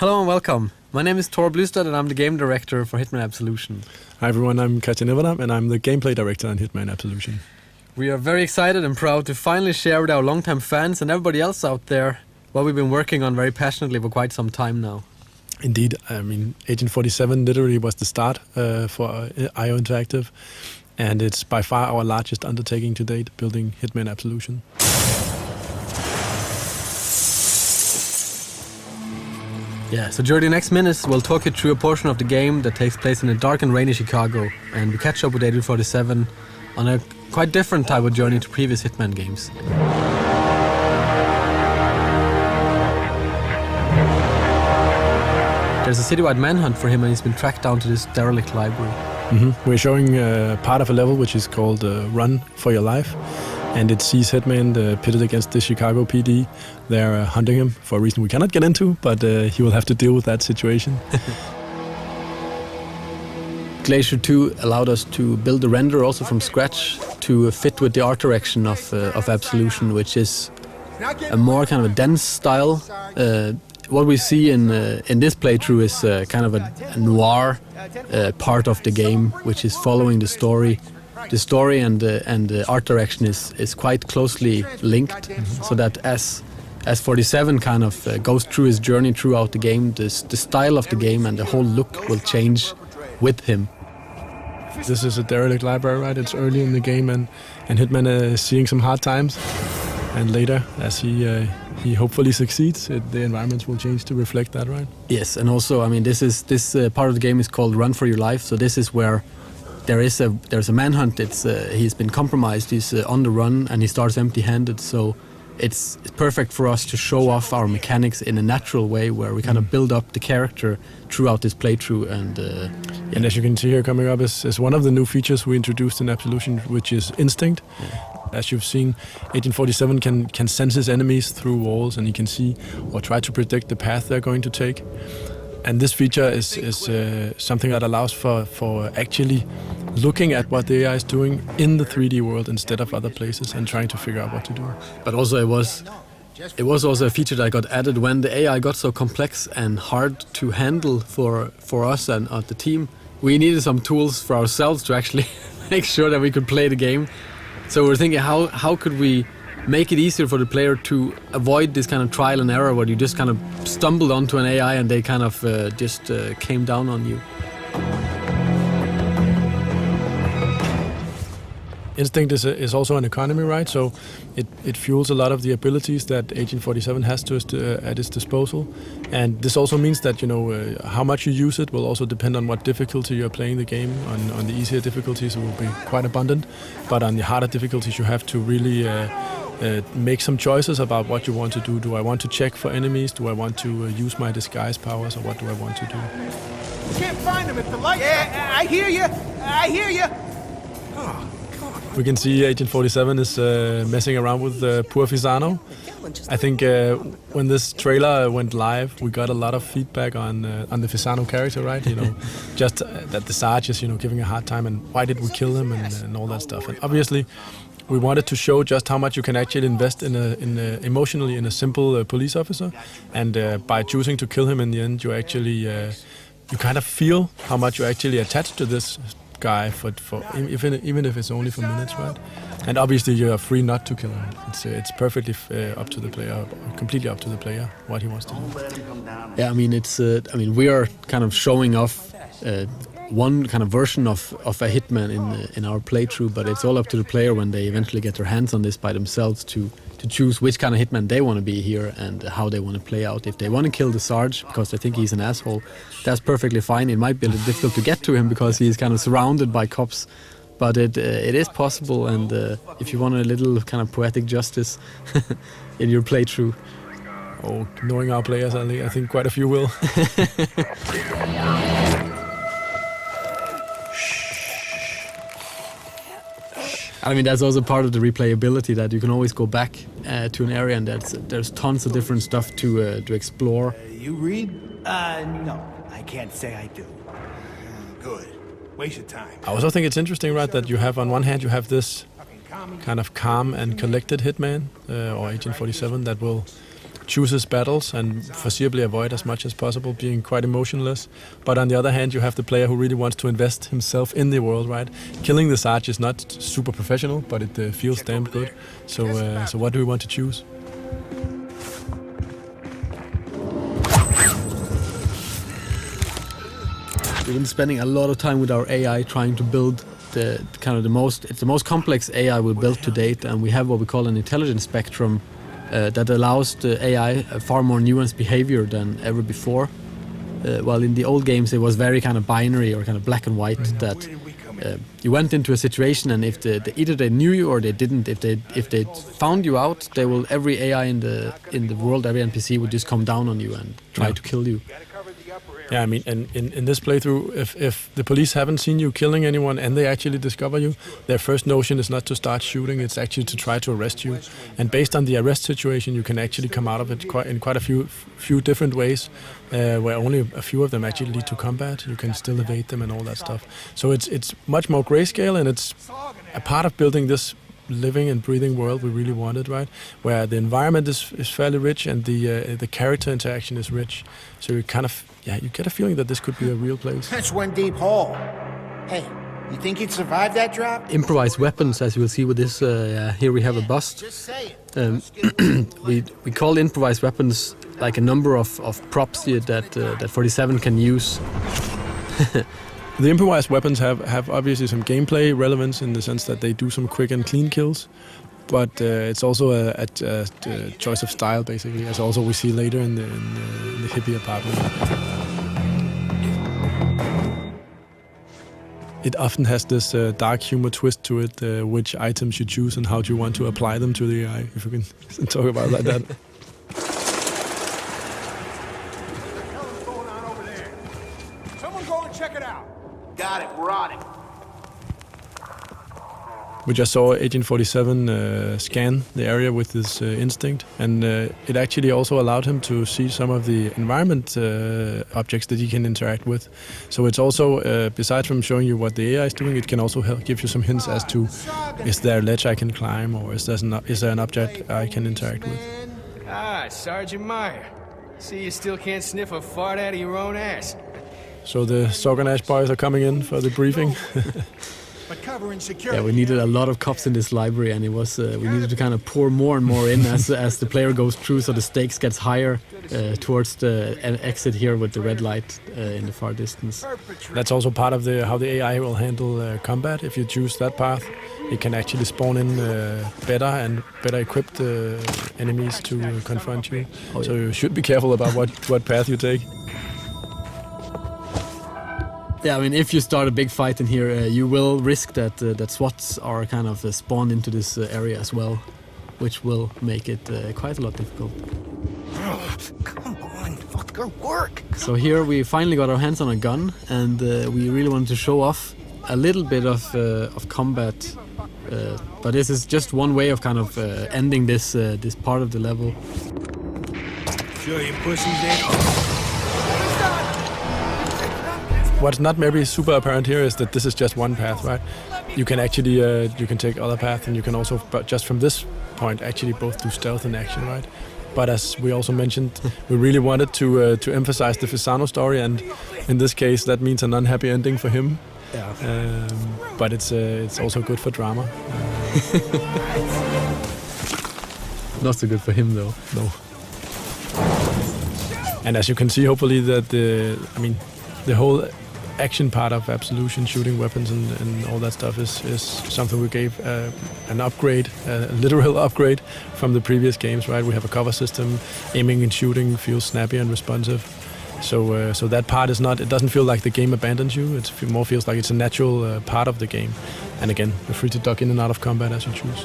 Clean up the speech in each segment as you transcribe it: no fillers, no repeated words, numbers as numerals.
Hello and welcome. My name is Tor Blustad and I'm the game director for Hitman Absolution. Hi everyone, I'm Katja Nivedam and I'm the gameplay director on Hitman Absolution. We are very excited and proud to finally share with our longtime fans and everybody else out there what we've been working on very passionately for quite some time now. Indeed, I mean, Agent 47 literally was the start for IO Interactive, and it's by far our largest undertaking to date, building Hitman Absolution. Yeah, so during the next minutes we'll talk you through a portion of the game that takes place in a dark and rainy Chicago, and we catch up with Agent 47 on a quite different type of journey to previous Hitman games. There's a citywide manhunt for him and he's been tracked down to this derelict library. We're showing part of a level which is called Run for Your Life, and it sees Hitman pitted against the Chicago PD. They're hunting him for a reason we cannot get into, but he will have to deal with that situation. Glacier 2 allowed us to build a render also from scratch to fit with the art direction of Absolution, which is a more kind of a dense style. What we see in this playthrough is kind of a noir part of the game, which is following the story. The story and the art direction is quite closely linked, so that as 47 kind of goes through his journey throughout the game, the style of the game and the whole look will change with him. This is a derelict library, right? It's early in the game, and Hitman is seeing some hard times. And later, as he hopefully succeeds, the environments will change to reflect that, right? Yes, and also, I mean, this part of the game is called Run for Your Life. So this is where there's a manhunt. He's been compromised. He's on the run, and he starts empty-handed. So it's perfect for us to show off our mechanics in a natural way, where we kind of build up the character throughout this playthrough. And as you can see here, coming up is one of the new features we introduced in Absolution, which is Instinct. Yeah. As you've seen, Agent 47 can sense his enemies through walls, and he can see or try to predict the path they're going to take. And this feature is something that allows for actually looking at what the AI is doing in the 3D world instead of other places and trying to figure out what to do. But also it was also a feature that got added when the AI got so complex and hard to handle for us and the team. We needed some tools for ourselves to actually make sure that we could play the game. So we're thinking, how could we make it easier for the player to avoid this kind of trial and error where you just kind of stumbled onto an AI and they kind of just came down on you. Instinct is also an economy, right? So it fuels a lot of the abilities that Agent 47 has at its disposal. And this also means that, how much you use it will also depend on what difficulty you're playing the game. On the easier difficulties, it will be quite abundant. But on the harder difficulties, you have to really make some choices about what you want to do. Do I want to check for enemies? Do I want to use my disguise powers? Or what do I want to do? You can't find them at the light. Yeah, I hear you. I hear you. Oh. We can see Agent 47 is messing around with poor Fisano. I think when this trailer went live, we got a lot of feedback on the Fisano character, right? Just that the Sarge is, giving a hard time, and why did we kill him and all that stuff. And obviously, we wanted to show just how much you can actually invest emotionally in a simple police officer, and by choosing to kill him in the end, you actually you kind of feel how much you actually attached to this guy even if it's only for minutes, right? And obviously you are free not to kill him. It's perfectly up to the player, completely up to the player what he wants to do. Yeah, I mean we are kind of showing off one kind of version of a Hitman in our playthrough, but it's all up to the player when they eventually get their hands on this by themselves to choose which kind of Hitman they want to be here and how they want to play out. If they want to kill the Sarge because they think he's an asshole, that's perfectly fine. It might be a little difficult to get to him because he's kind of surrounded by cops, but it is possible. And if you want a little kind of poetic justice in your playthrough, knowing our players, I think quite a few will. I mean, that's also part of the replayability, that you can always go back to an area and there's tons of different stuff to explore. You read? No, I can't say I do. Good. Waste of time. I also think it's interesting, right, that you have on one hand you have this kind of calm and collected Hitman or Agent 47 that will choose his battles and foreseeably avoid as much as possible, being quite emotionless. But on the other hand, you have the player who really wants to invest himself in the world, right? Killing the Sarge is not super professional, but it feels damn good. So what do we want to choose? We've been spending a lot of time with our AI trying to build it's the most complex AI we built to date, and we have what we call an intelligence spectrum that allows the AI a far more nuanced behavior than ever before. While in the old games it was very kind of binary or kind of black and white, that you went into a situation and if either they knew you or they didn't, if they found you out, every AI in the world, every NPC would just come down on you and try to kill you. Yeah, I mean, and in this playthrough, if the police haven't seen you killing anyone and they actually discover you, their first notion is not to start shooting, it's actually to try to arrest you. And based on the arrest situation, you can actually come out of it in quite a few different ways, where only a few of them actually lead to combat. You can still evade them and all that stuff. So it's much more grayscale, and it's a part of building this living and breathing world we really wanted, right? Where the environment is fairly rich and the character interaction is rich. So you kind of, you get a feeling that this could be a real place. That's one deep hole. Hey, you think you'd survive that drop? Improvised weapons, as you will see with this, here we have a bust. Just say it. We call improvised weapons like a number of props here that 47 can use. The improvised weapons have obviously some gameplay relevance in the sense that they do some quick and clean kills, but it's also a choice of style, basically, as also we see later in the hippie apartment. It often has this dark humor twist to it, which items you choose and how do you want to apply them to the AI, if we can talk about it like that. Got it, we're on it. We just saw Agent 47 scan the area with his instinct, and it actually also allowed him to see some of the environment objects that he can interact with. So it's also, besides from showing you what the AI is doing, it can also help give you some hints as to, is there a ledge I can climb, or is there an object I can interact with? Ah, Sergeant Meyer. See, you still can't sniff a fart out of your own ass. So the Sorganash boys are coming in for the briefing. Yeah, we needed a lot of cops in this library, and it was we needed to kind of pour more and more in as the player goes through, so the stakes gets higher towards the exit here with the red light in the far distance. That's also part of how the AI will handle combat. If you choose that path, it can actually spawn in better equipped enemies to confront you. Oh, yeah. So you should be careful about what path you take. Yeah, I mean, if you start a big fight in here, you will risk that SWATs are kind of spawned into this area as well, which will make it quite a lot difficult. Come on, fucker, work. So here we finally got our hands on a gun, and we really wanted to show off a little bit of combat. But this is just one way of kind of ending this part of the level. Sure you pussies ain't... What's not maybe super apparent here is that this is just one path, right? You can actually you can take other paths, and you can also, but just from this point, actually both do stealth and action, right? But as we also mentioned, we really wanted to emphasize the Fisano story, and in this case, that means an unhappy ending for him. Yeah. But it's also good for drama. Not so good for him, though. No. And as you can see, hopefully that the whole action part of Absolution, shooting weapons and all that stuff is something we gave an upgrade, a literal upgrade from the previous games, right? We have a cover system, aiming and shooting feels snappy and responsive. So that part is not, it doesn't feel like the game abandons you, it more feels like it's a natural part of the game. And again, you're free to duck in and out of combat as you choose.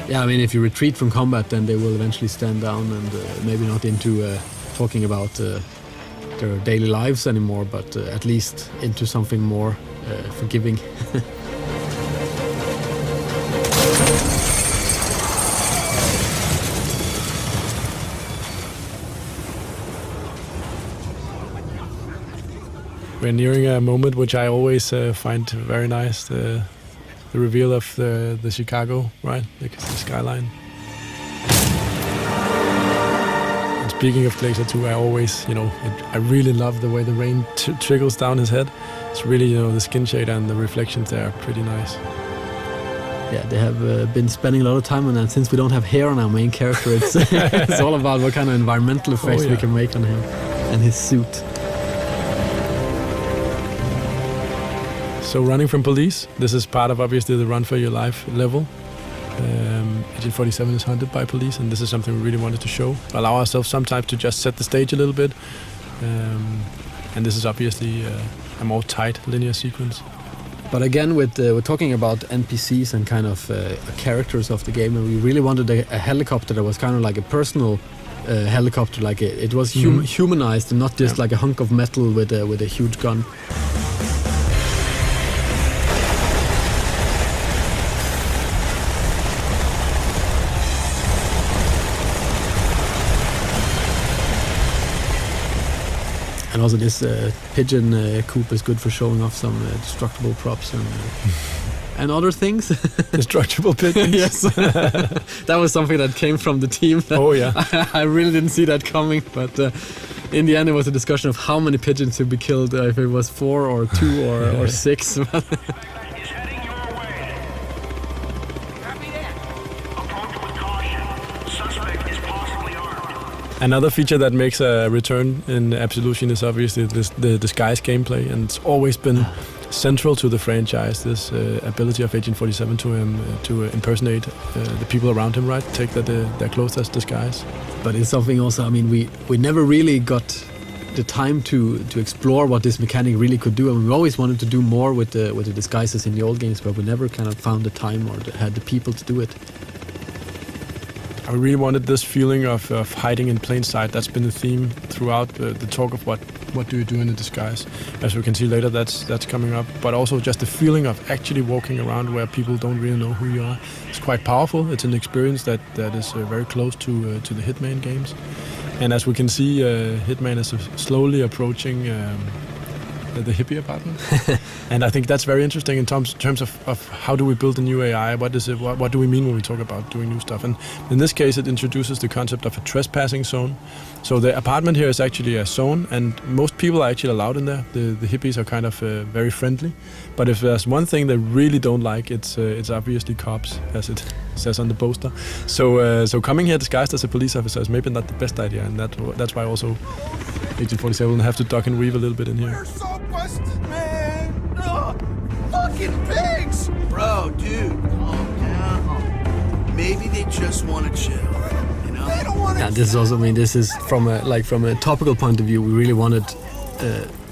Yeah, I mean, if you retreat from combat, then they will eventually stand down and maybe not into talking about their daily lives anymore, but at least into something more forgiving. We're nearing a moment which I always find very nice, the reveal of the Chicago, right? The skyline. speaking of Glacier 2, I always, I really love the way the rain trickles down his head. It's really, the skin shade and the reflections there are pretty nice. Yeah, they have been spending a lot of time on that. Since we don't have hair on our main character, it's all about what kind of environmental effects we can make on him and his suit. So running from police, this is part of obviously the run for your life level. Agent 47 is hunted by police, and this is something we really wanted to show. Allow ourselves sometimes to just set the stage a little bit. And this is obviously a more tight linear sequence. But again, we're talking about NPCs and kind of characters of the game, and we really wanted a helicopter that was kind of like a personal helicopter, like it was humanized and not just like a hunk of metal with a huge gun. And also this pigeon coop is good for showing off some destructible props and other things. Destructible pigeons? Yes. That was something that came from the team. Oh, yeah. I really didn't see that coming, but in the end it was a discussion of how many pigeons to be killed, if it was 4 or 2 or 6. Another feature that makes a return in Absolution is obviously the disguise gameplay, and it's always been central to the franchise, this ability of Agent 47 to impersonate the people around him, right? Take their clothes as disguise. But it's something also, I mean, we never really got the time to explore what this mechanic really could do, and we always wanted to do more with the disguises in the old games, but we never kind of found the time or had the people to do it. I really wanted this feeling of hiding in plain sight. That's been the theme throughout the talk of what do you do in a disguise. As we can see later, that's coming up. But also just the feeling of actually walking around where people don't really know who you are. It's quite powerful. It's an experience that is very close to the Hitman games. And as we can see, Hitman is slowly approaching the hippie apartment. And I think that's very interesting in terms of how do we build a new AI, what do we mean when we talk about doing new stuff. And in this case it introduces the concept of a trespassing zone. So the apartment here is actually a zone, and most people are actually allowed in there. The hippies are kind of very friendly, but if there's one thing they really don't like, it's obviously cops, as it says on the poster. So coming here disguised as a police officer is maybe not the best idea, and that's why also Agent 47 will have to duck and weave a little bit in here. You're so busted, man! Ugh, fucking pigs! Bro, dude, calm down. Maybe they just want to chill, you know? They don't want to. Yeah, this is also, I mean, this is from a topical point of view, we really wanted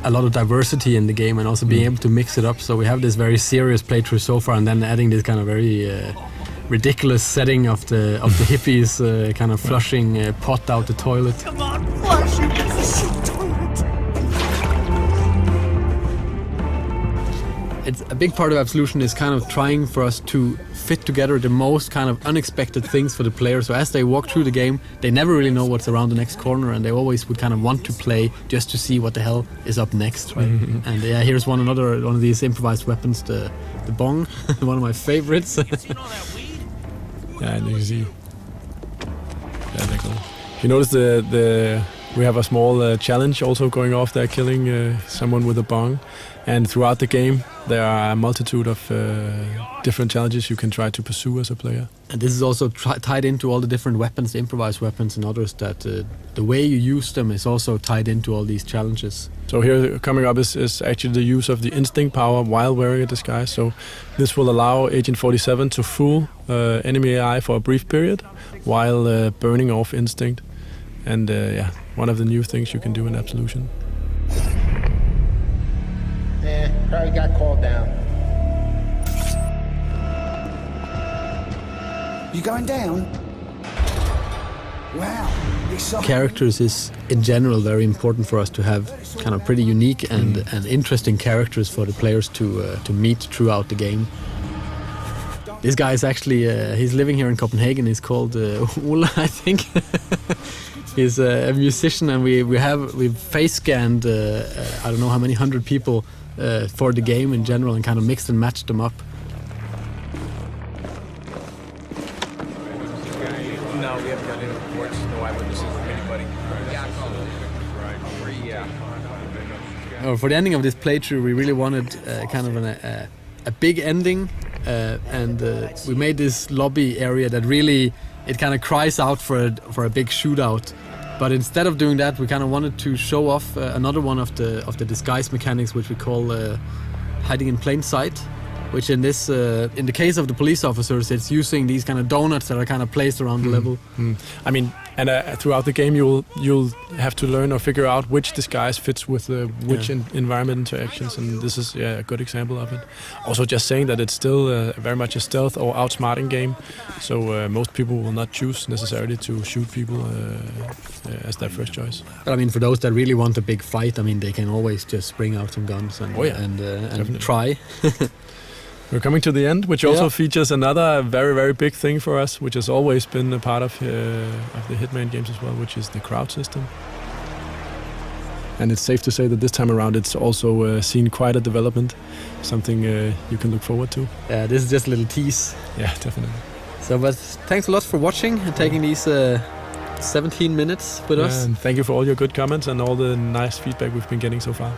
a lot of diversity in the game and also being able to mix it up. So we have this very serious playthrough so far, and then adding this kind of very ridiculous setting of the hippies kind of flushing pot out the toilet. Come on, flush, you piece of shit toilet! It's a big part of Absolution is kind of trying for us to fit together the most kind of unexpected things for the player. So as they walk through the game, they never really know what's around the next corner, and they always would kind of want to play just to see what the hell is up next, right? And yeah, here's one of these improvised weapons, the bong, one of my favorites. Yeah, and you can see. Yeah, they're cool. If you notice we have a small challenge also going off there, killing someone with a bong. And throughout the game, there are a multitude of different challenges you can try to pursue as a player. And this is also tied into all the different weapons, the improvised weapons and others, that the way you use them is also tied into all these challenges. So here coming up is actually the use of the instinct power while wearing a disguise. So this will allow Agent 47 to fool enemy AI for a brief period while burning off instinct. And yeah, one of the new things you can do in Absolution. Probably got called down. You going down? Wow, you're so... Characters is in general very important for us to have kind of pretty unique and interesting characters for the players to meet throughout the game. This guy is actually he's living here in Copenhagen. He's called Ola, I think. He's a musician, and we've face scanned I don't know how many 100 people for the game in general, and kind of mixed and matched them up. No, we haven't got any reports. No eyewitnesses from anybody. For the ending of this playthrough, we really wanted kind of a big ending, and we made this lobby area that really it kind of cries out for a big shootout. But instead of doing that, we kind of wanted to show off another one of the disguise mechanics, which we call hiding in plain sight. Which in this, in the case of the police officers, it's using these kind of donuts that are kind of placed around the level. I mean, and throughout the game, you'll have to learn or figure out which disguise fits with which environment interactions, and this is a good example of it. Also, just saying that it's still very much a stealth or outsmarting game, so most people will not choose necessarily to shoot people as their first choice. But I mean, for those that really want a big fight, I mean, they can always just bring out some guns and try. We're coming to the end, which also features another very, very big thing for us, which has always been a part of the Hitman games as well, which is the crowd system. And it's safe to say that this time around it's also seen quite a development, something you can look forward to. Yeah, this is just a little tease. Yeah, definitely. So, but thanks a lot for watching and taking these 17 minutes with us. And thank you for all your good comments and all the nice feedback we've been getting so far.